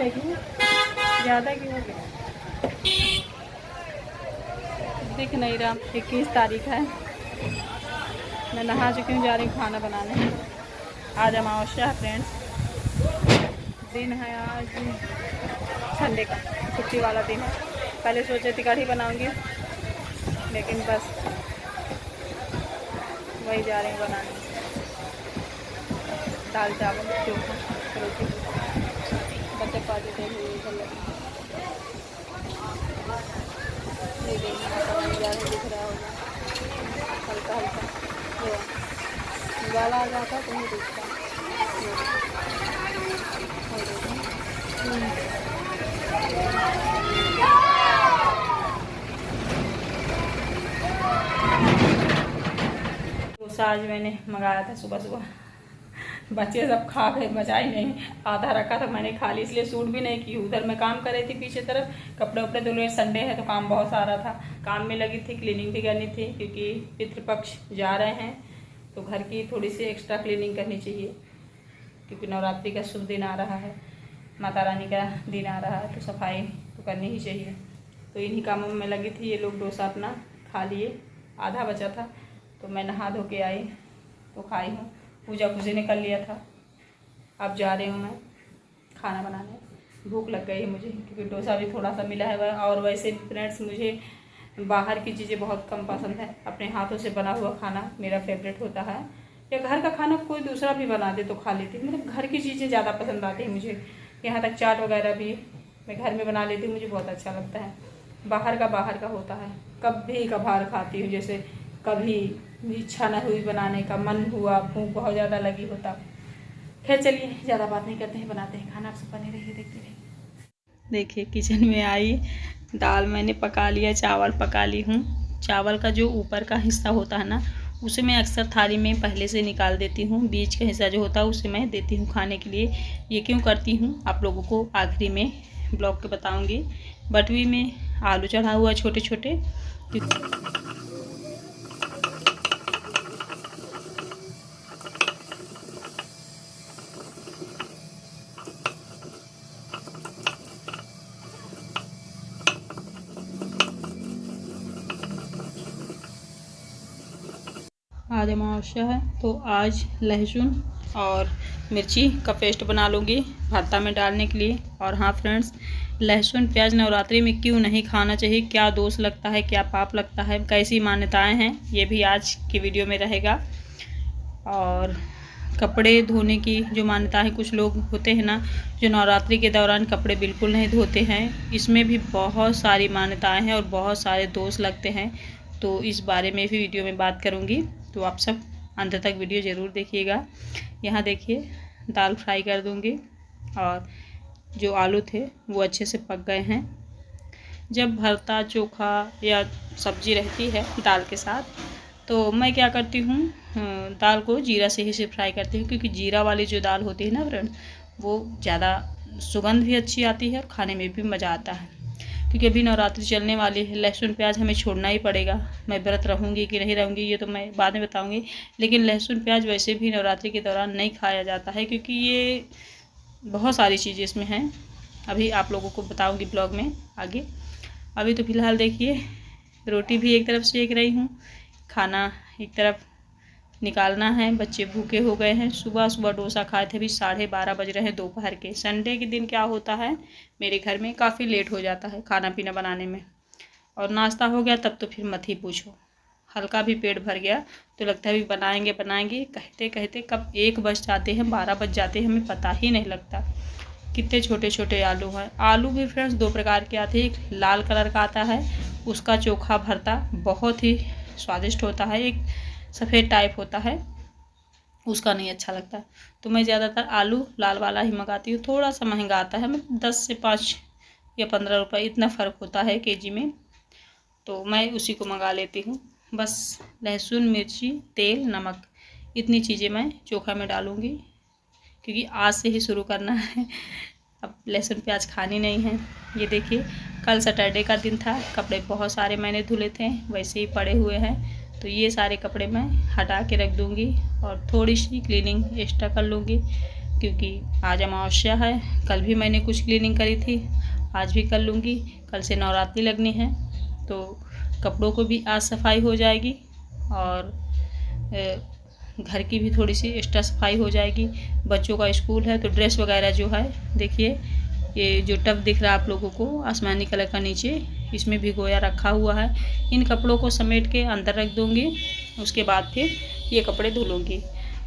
देखिए ज़्यादा क्यों हो गया, दिख नहीं रहा। 21 तारीख है। मैं नहा चुकी हूँ, जा रही हूँ खाना बनाने। आज अमावस्या है फ्रेंड्स, दिन है आज संडे का, छुट्टी वाला दिन है। पहले सोचे थी कढ़ी बनाऊंगी, लेकिन बस वही जा रही हूँ बनाने। दाल चावल चोखा रोटी, बच्चे पाते थे दिख रहा होगा हल्का हल्का, उजाला आ जाता तो नहीं दिखता। डोसा आज मैंने मंगाया था सुबह सुबह, बच्चे सब खा गए, बचा ही नहीं। आधा रखा था मैंने खा ली, इसलिए सूट भी नहीं की। उधर मैं काम कर रही थी पीछे तरफ, कपड़े उपड़े धुले। संडे है तो काम बहुत सारा था, काम में लगी थी। क्लीनिंग भी करनी थी क्योंकि पितृपक्ष जा रहे हैं, तो घर की थोड़ी सी एक्स्ट्रा क्लीनिंग करनी चाहिए क्योंकि नवरात्रि का शुभ दिन आ रहा है, माता रानी का दिन आ रहा है, तो सफाई तो करनी ही चाहिए। तो इन्हीं कामों में लगी थी। ये लोग डोसा अपना खा लिए, आधा बचा था, तो मैं नहा धो के आई तो खाई हूँ। पूजा ने कर लिया था। अब जा रही हूँ मैं खाना बनाने। भूख लग गई है मुझे क्योंकि डोसा भी थोड़ा सा मिला है। और वैसे भी फ्रेंड्स मुझे बाहर की चीज़ें बहुत कम पसंद है। अपने हाथों से बना हुआ खाना मेरा फेवरेट होता है, या घर का खाना कोई दूसरा भी बना दे तो खा लेती हूँ। मतलब घर की चीज़ें ज़्यादा पसंद आती हैं मुझे। यहाँ तक चाट वगैरह भी मैं घर में बना लेती हूँ, मुझे बहुत अच्छा लगता है। बाहर का होता है, कभी कभार खाती हूँ। जैसे कभी इच्छा न हुई बनाने का, मन हुआ, भूख बहुत ज़्यादा लगी होता। खैर चलिए ज़्यादा बात नहीं करते हैं, बनाते हैं खाना। आप सब बने रहिए, देखते रहिए। देखिए किचन में आई, दाल मैंने पका लिया, चावल पका ली हूँ। चावल का जो ऊपर का हिस्सा होता है ना, उसे मैं अक्सर थाली में पहले से निकाल देती हूँ। बीच का हिस्सा जो होता है उसे मैं देती हूँ खाने के लिए। ये क्यों करती हूँ आप लोगों को आखिरी में ब्लॉग के बताऊँगी। बटवी में आलू चढ़ा हुआ छोटे छोटे, आज अमावस्या है तो आज लहसुन और मिर्ची का पेस्ट बना लूँगी भरता में डालने के लिए। और हाँ फ्रेंड्स, लहसुन प्याज नवरात्रि में क्यों नहीं खाना चाहिए, क्या दोष लगता है, क्या पाप लगता है, कैसी मान्यताएं हैं, ये भी आज की वीडियो में रहेगा। और कपड़े धोने की जो मान्यता है, कुछ लोग होते हैं ना जो नवरात्रि के दौरान कपड़े बिल्कुल नहीं धोते हैं, इसमें भी बहुत सारी मान्यताएं हैं और बहुत सारे दोष लगते हैं। तो इस बारे में भी वीडियो में बात करूँगी, तो आप सब अंत तक वीडियो ज़रूर देखिएगा। यहाँ देखिए दाल फ्राई कर दूँगी, और जो आलू थे वो अच्छे से पक गए हैं। जब भरता चोखा या सब्जी रहती है दाल के साथ, तो मैं क्या करती हूँ, दाल को जीरा से ही फ्राई करती हूँ, क्योंकि जीरा वाली जो दाल होती है ना फ्रेंड, वो ज़्यादा सुगंध भी अच्छी आती है और खाने में भी मज़ा आता है। क्योंकि अभी नवरात्रि चलने वाली है, लहसुन प्याज हमें छोड़ना ही पड़ेगा। मैं व्रत रहूँगी कि नहीं रहूँगी ये तो मैं बाद में बताऊँगी, लेकिन लहसुन प्याज वैसे भी नवरात्रि के दौरान नहीं खाया जाता है, क्योंकि ये बहुत सारी चीज़ें इसमें हैं। अभी आप लोगों को बताऊँगी ब्लॉग में आगे। अभी तो फ़िलहाल देखिए रोटी भी एक तरफ सेक रही हूँ, खाना एक तरफ निकालना है। बच्चे भूखे हो गए हैं, सुबह सुबह डोसा खाए थे, अभी 12:30 बज रहे हैं दोपहर के। संडे के दिन क्या होता है मेरे घर में, काफ़ी लेट हो जाता है खाना पीना बनाने में, और नाश्ता हो गया तब तो फिर मत ही पूछो। हल्का भी पेट भर गया तो लगता है अभी बनाएंगे कहते कहते कब 1 बज जाते हैं, 12 बज जाते हैं, हमें पता ही नहीं लगता। कितने छोटे छोटे आलू हैं। आलू भी फ्रेंड्स 2 प्रकार के आते हैं, एक लाल कलर का आता है, उसका चोखा भरता बहुत ही स्वादिष्ट होता है। एक सफ़ेद टाइप होता है, उसका नहीं अच्छा लगता। तो मैं ज़्यादातर आलू लाल वाला ही मंगाती हूँ। थोड़ा सा महंगा आता है, मैं 10 से 5 या 15 रुपये इतना फ़र्क होता है केजी में, तो मैं उसी को मंगा लेती हूँ। बस लहसुन मिर्ची तेल नमक इतनी चीज़ें मैं चोखा में डालूँगी, क्योंकि आज से ही शुरू करना है। अब लहसुन प्याज खानी नहीं है। ये देखिए कल सैटरडे का दिन था, कपड़े बहुत सारे मैंने धुले थे, वैसे ही पड़े हुए हैं, तो ये सारे कपड़े मैं हटा के रख दूँगी और थोड़ी सी क्लीनिंग एक्स्ट्रा कर लूँगी। क्योंकि आज अमावस्या है। कल भी मैंने कुछ क्लीनिंग करी थी, आज भी कर लूँगी। कल से नवरात्रि लगनी है तो कपड़ों को भी आज सफाई हो जाएगी और घर की भी थोड़ी सी एक्स्ट्रा सफाई हो जाएगी। बच्चों का स्कूल है तो ड्रेस वगैरह जो है, देखिए ये जो टब दिख रहा है आप लोगों को आसमानी कलर का, नीचे इसमें भिगोया रखा हुआ है। इन कपड़ों को समेट के अंदर रख दूँगी, उसके बाद फिर ये कपड़े धुल लूँगी।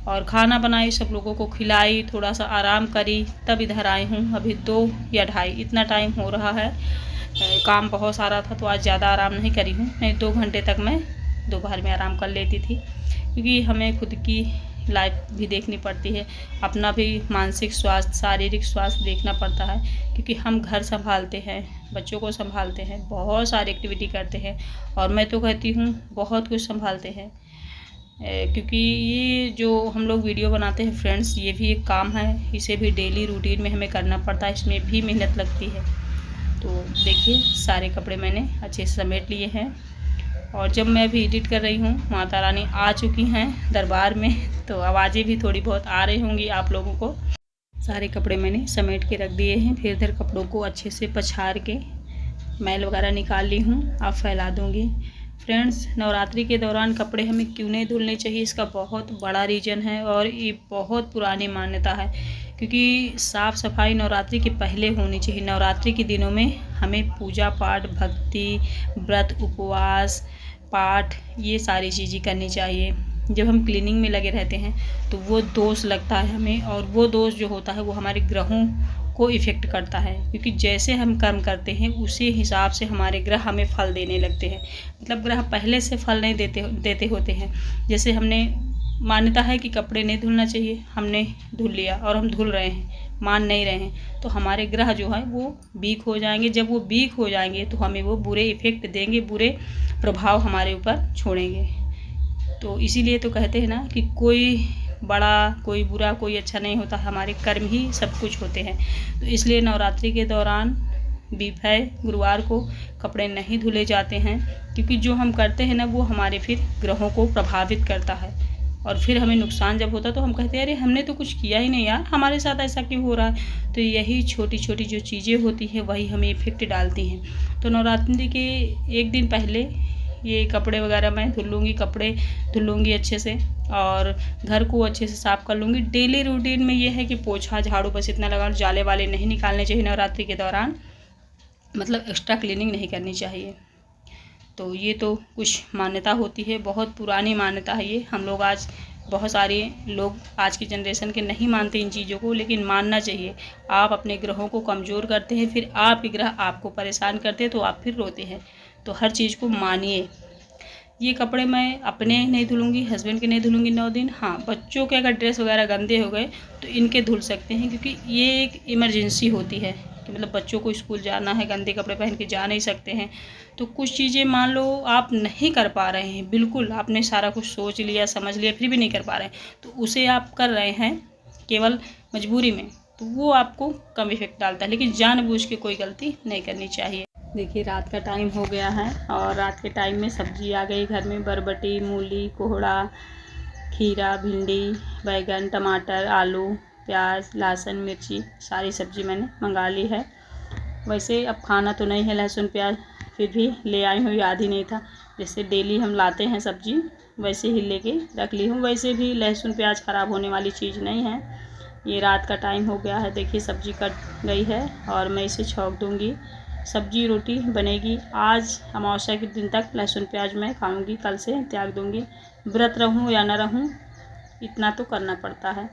और खाना बनाई, सब लोगों को खिलाई, थोड़ा सा आराम करी, तब इधर आई हूँ। अभी 2 या 2:30 इतना टाइम हो रहा है। काम बहुत सारा था तो आज ज़्यादा आराम नहीं करी हूँ, नहीं 2 घंटे तक मैं दोपहर में आराम कर लेती थी, क्योंकि हमें खुद की लाइफ भी देखनी पड़ती है, अपना भी मानसिक स्वास्थ्य, शारीरिक स्वास्थ्य देखना पड़ता है, क्योंकि हम घर संभालते हैं, बच्चों को संभालते हैं, बहुत सारी एक्टिविटी करते हैं और मैं तो कहती हूँ बहुत कुछ संभालते हैं। क्योंकि ये जो हम लोग वीडियो बनाते हैं फ्रेंड्स, ये भी एक काम है, इसे भी डेली रूटीन में हमें करना पड़ता है, इसमें भी मेहनत लगती है। तो देखिए सारे कपड़े मैंने अच्छे से समेट लिए हैं और जब मैं अभी एडिट कर रही हूँ, माता रानी आ चुकी हैं दरबार में, तो आवाज़ें भी थोड़ी बहुत आ रही होंगी आप लोगों को। सारे कपड़े मैंने समेट के रख दिए हैं, फिर इधर कपड़ों को अच्छे से पछाड़ के मैल वगैरह निकाल ली हूँ, अब फैला दूँगी। फ्रेंड्स, नवरात्रि के दौरान कपड़े हमें क्यों नहीं धुलने चाहिए, इसका बहुत बड़ा रीज़न है और ये बहुत पुरानी मान्यता है, क्योंकि साफ़ सफाई नवरात्रि के पहले होनी चाहिए। नवरात्रि के दिनों में हमें पूजा पाठ, भक्ति, व्रत, उपवास, पाठ, ये सारी चीज़ें करनी चाहिए। जब हम क्लीनिंग में लगे रहते हैं तो वो दोष लगता है हमें, और वो दोष जो होता है वो हमारे ग्रहों को इफ़ेक्ट करता है, क्योंकि जैसे हम कर्म करते हैं उसी हिसाब से हमारे ग्रह हमें फल देने लगते हैं। मतलब ग्रह पहले से फल नहीं देते होते हैं। जैसे हमने मान्यता है कि कपड़े नहीं धुलना चाहिए, हमने धुल लिया और हम धुल रहे हैं, मान नहीं रहे हैं, तो हमारे ग्रह जो है वो वीक हो जाएंगे। जब वो वीक हो जाएंगे तो हमें वो बुरे इफ़ेक्ट देंगे, बुरे प्रभाव हमारे ऊपर छोड़ेंगे। तो इसीलिए तो कहते हैं ना कि कोई बड़ा, कोई बुरा, कोई अच्छा नहीं होता, हमारे कर्म ही सब कुछ होते हैं। तो इसलिए नवरात्रि के दौरान है गुरुवार को कपड़े नहीं धुले जाते हैं, क्योंकि जो हम करते हैं ना वो हमारे फिर ग्रहों को प्रभावित करता है और फिर हमें नुकसान जब होता है तो हम कहते हैं अरे हमने तो कुछ किया ही नहीं यार, हमारे साथ ऐसा क्यों हो रहा है। तो यही छोटी छोटी जो चीज़ें होती हैं वही हमें इफ़ेक्ट डालती हैं। तो नवरात्रि के एक दिन पहले ये कपड़े वगैरह मैं धुल लूँगी, कपड़े धुल लूँगी अच्छे से और घर को अच्छे से साफ़ कर लूँगी। डेली रूटीन में ये है कि पोछा झाड़ू बस इतना लगा, जाले वाले नहीं निकालने चाहिए नवरात्रि के दौरान, मतलब एक्स्ट्रा क्लीनिंग नहीं करनी चाहिए। तो ये तो कुछ मान्यता होती है, बहुत पुरानी मान्यता है ये। हम लोग आज बहुत सारे लोग आज की जनरेशन के नहीं मानते इन चीज़ों को, लेकिन मानना चाहिए। आप अपने ग्रहों को कमज़ोर करते हैं, फिर आपके ग्रह आपको परेशान करते हैं तो आप फिर रोते हैं। तो हर चीज़ को मानिए। ये कपड़े मैं अपने नहीं धुलूँगी, हस्बैंड के नहीं धुलूँगी 9 दिन। हाँ, बच्चों के अगर ड्रेस वगैरह गंदे हो गए तो इनके धुल सकते हैं, क्योंकि ये एक इमरजेंसी होती है कि मतलब बच्चों को स्कूल जाना है, गंदे कपड़े पहन के जा नहीं सकते हैं। तो कुछ चीज़ें मान लो आप नहीं कर पा रहे हैं, बिल्कुल आपने सारा कुछ सोच लिया, समझ लिया, फिर भी नहीं कर पा रहे हैं, तो उसे आप कर रहे हैं केवल मजबूरी में, तो वो आपको कम इफेक्ट डालता है। लेकिन जानबूझ के कोई गलती नहीं करनी चाहिए। देखिए रात का टाइम हो गया है और रात के टाइम में सब्जी आ गई घर में, बरबटी, मूली, कोहड़ा, खीरा, भिंडी, बैगन, टमाटर, आलू, प्याज, लहसुन, मिर्ची, सारी सब्ज़ी मैंने मंगा ली है। वैसे अब खाना तो नहीं है लहसुन प्याज, फिर भी ले आई हूँ, याद ही नहीं था। जैसे डेली हम लाते हैं सब्ज़ी वैसे ही लेके रख ली हूँ। वैसे भी लहसुन प्याज ख़राब होने वाली चीज़ नहीं है। ये रात का टाइम हो गया है, देखिए सब्ज़ी कट गई है और मैं इसे छौंक दूँगी। सब्जी रोटी बनेगी। आज अमावस्या के दिन तक लहसुन प्याज मैं खाऊंगी, कल से त्याग दूंगी। व्रत रहूं या ना रहूं इतना तो करना पड़ता है।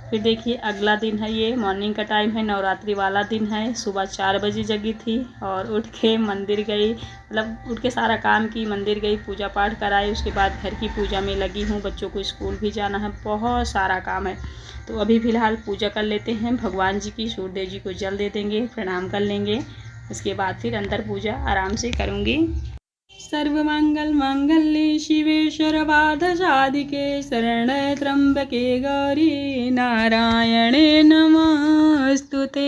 फिर देखिए अगला दिन है, ये मॉर्निंग का टाइम है, नवरात्रि वाला दिन है। सुबह 4 बजे जगी थी और उठ के मंदिर गई, मतलब उठ के सारा काम की, मंदिर गई, पूजा पाठ कराई, उसके बाद घर की पूजा में लगी हूँ। बच्चों को स्कूल भी जाना है, बहुत सारा काम है। तो अभी फ़िलहाल पूजा कर लेते हैं भगवान जी की, सूर्यदेव जी को जल दे देंगे, प्रणाम कर लेंगे, उसके बाद फिर अंदर पूजा आराम से करूँगी। सर्वमंगल मांगल्ये शिवे सर्वार्थ साधिके शरण्ये त्र्यंबके गौरी नारायणे नमस्तुते।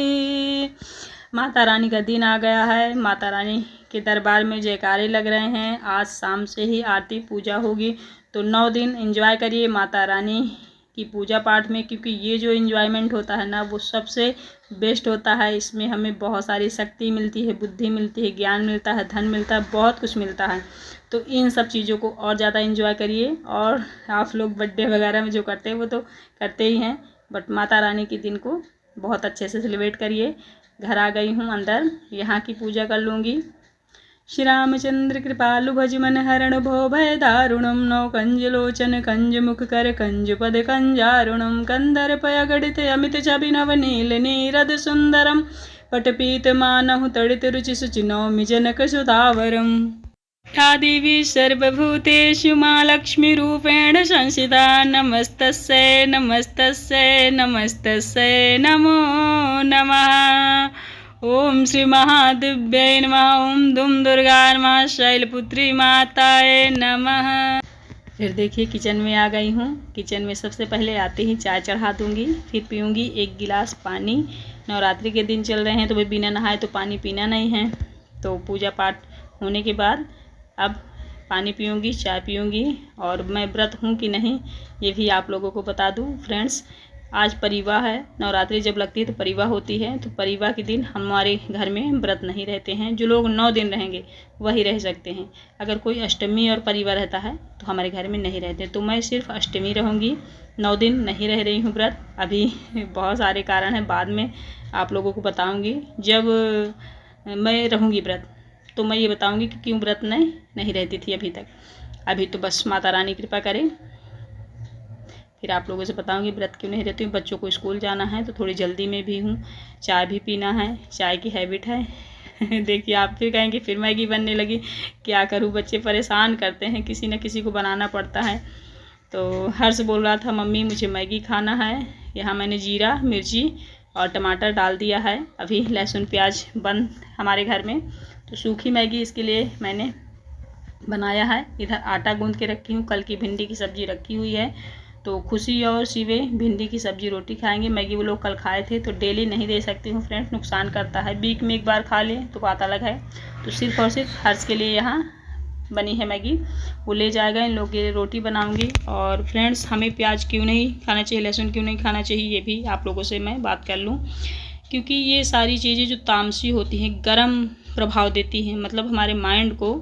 माता रानी का दिन आ गया है। माता रानी के दरबार में जयकारे लग रहे हैं। आज शाम से ही आरती पूजा होगी, तो 9 दिन एंजॉय करिए। माता रानी कि पूजा पाठ में, क्योंकि ये जो इन्जॉयमेंट होता है ना वो सबसे बेस्ट होता है। इसमें हमें बहुत सारी शक्ति मिलती है, बुद्धि मिलती है, ज्ञान मिलता है, धन मिलता है, बहुत कुछ मिलता है। तो इन सब चीज़ों को और ज़्यादा इन्जॉय करिए। और आप लोग बर्थडे वगैरह में जो करते हैं वो तो करते ही हैं, बट माता रानी के दिन को बहुत अच्छे से सेलिब्रेट करिए। घर आ गई हूँ अंदर, यहाँ की पूजा कर लूँगी। श्री रामचंद्र कृपालु भज मन हरण भो भय दारुणम नौ कंज लोचन कंज मुख कर कंज पद कंजारुणम कंदर पय गणित अमित छवि नव नील नीरद सुंदरम पटपीत मानहु तड़ित रुचि सुचि नौमि जनक सुतावरम। या देवी सर्वभूतेषु मां लक्ष्मी रूपेण संस्थिता नमस्तस्यै नमस्तस्यै नमस्तस्यै नमो नमः। ओम श्री महादिव्यै नमः। ओम दुम दुर्गा नमः। शैलपुत्री माताये नमः। फिर देखिए किचन में आ गई हूँ। किचन में सबसे पहले आते ही चाय चढ़ा दूँगी, फिर पीऊँगी 1 गिलास पानी। नवरात्रि के दिन चल रहे हैं तो भाई बिना नहाए तो पानी पीना नहीं है। तो पूजा पाठ होने के बाद अब पानी पीऊँगी, चाय पीऊँगी। और मैं व्रत हूँ कि नहीं ये भी आप लोगों को बता दूँ फ्रेंड्स। आज परिवार है, नवरात्रि जब लगती है तो परिवार होती है, तो परिवार के दिन हमारे घर में व्रत नहीं रहते हैं। जो लोग 9 दिन रहेंगे वही रह सकते हैं। अगर कोई अष्टमी और परिवार रहता है तो हमारे घर में नहीं रहते। तो मैं सिर्फ अष्टमी रहूँगी, 9 दिन नहीं रह रही हूँ व्रत। अभी बहुत सारे कारण हैं, बाद में आप लोगों को बताऊँगी। जब मैं रहूँगी व्रत तो मैं ये बताऊँगी कि क्यों व्रत नहीं रहती थी अभी तक। अभी तो बस माता रानी कृपा करे, फिर आप लोगों से बताऊंगी व्रत क्यों नहीं रहती हूँ। बच्चों को स्कूल जाना है तो थोड़ी जल्दी में भी हूँ, चाय भी पीना है, चाय की हैबिट है। देखिए आप फिर कहेंगे फिर मैगी बनने लगी, क्या करूँ, बच्चे परेशान करते हैं, किसी न किसी को बनाना पड़ता है। तो हर्ष बोल रहा था मम्मी मुझे मैगी खाना है। यहाँ मैंने जीरा मिर्ची और टमाटर डाल दिया है। अभी लहसुन प्याज बंद हमारे घर में, तो सूखी मैगी इसके लिए मैंने बनाया है। इधर आटा गूंद के रखी हूँ, कल की भिंडी की सब्ज़ी रखी हुई है। तो खुशी और शिवे भिंडी की सब्ज़ी रोटी खाएंगे। मैगी वो लोग कल खाए थे, तो डेली नहीं दे सकती हूँ फ्रेंड्स, नुकसान करता है। वीक में एक बार खा लें तो बात अलग है। तो सिर्फ और सिर्फ हर्ष के लिए यहाँ बनी है मैगी, वो ले जाएगा। इन लोगों के लिए रोटी बनाऊंगी। और फ्रेंड्स हमें प्याज क्यों नहीं खाना चाहिए, लहसुन क्यों नहीं खाना चाहिए, ये भी आप लोगों से मैं बात कर लूँ। क्योंकि ये सारी चीज़ें जो तामसी होती हैं, गर्म प्रभाव देती हैं, मतलब हमारे माइंड को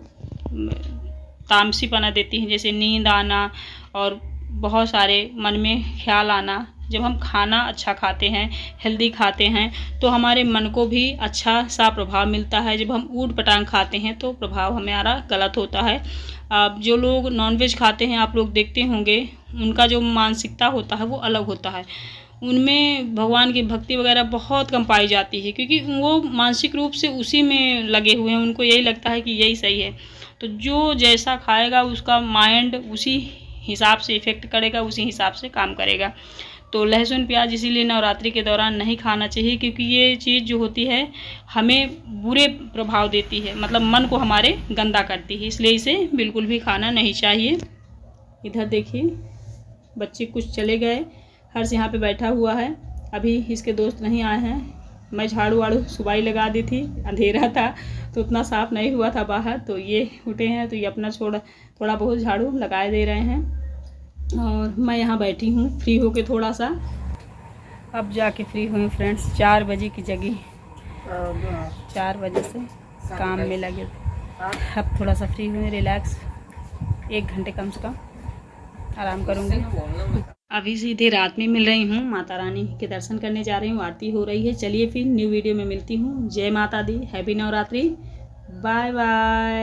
तामसीपना देती हैं। जैसे नींद आना और बहुत सारे मन में ख्याल आना। जब हम खाना अच्छा खाते हैं, हेल्दी खाते हैं, तो हमारे मन को भी अच्छा सा प्रभाव मिलता है। जब हम ऊट पटांग खाते हैं तो प्रभाव हमारा गलत होता है। अब जो लोग नॉनवेज खाते हैं आप लोग देखते होंगे, उनका जो मानसिकता होता है वो अलग होता है। उनमें भगवान की भक्ति वगैरह बहुत कम पाई जाती है, क्योंकि वो मानसिक रूप से उसी में लगे हुए हैं। उनको यही लगता है कि यही सही है। तो जो जैसा खाएगा उसका माइंड उसी हिसाब से इफ़ेक्ट करेगा, उसी हिसाब से काम करेगा। तो लहसुन प्याज इसीलिए नवरात्रि के दौरान नहीं खाना चाहिए, क्योंकि ये चीज़ जो होती है हमें बुरे प्रभाव देती है, मतलब मन को हमारे गंदा करती है। इसलिए इसे बिल्कुल भी खाना नहीं चाहिए। इधर देखिए बच्चे कुछ चले गए, हर्ष यहाँ पे बैठा हुआ है। अभी इसके दोस्त नहीं आए हैं। मैं झाड़ू वाड़ू सुबह ही लगा दी थी, अंधेरा था तो उतना साफ़ नहीं हुआ था बाहर। तो ये उठे हैं तो ये अपना थोड़ा बहुत झाड़ू लगाए दे रहे हैं। और मैं यहाँ बैठी हूँ फ्री होके थोड़ा सा। अब जाके फ्री हुए फ्रेंड्स, 4 बजे की जगह, 4 बजे से काम में लगे थे। अब थोड़ा सा फ्री हुए, रिलैक्स, 1 घंटे कम से कम आराम करूँगी। अभी सीधे रात में मिल रही हूँ, माता रानी के दर्शन करने जा रही हूँ, आरती हो रही है। चलिए फिर न्यू वीडियो में मिलती हूँ। जय माता दी, हैप्पी नवरात्रि, बाय बाय।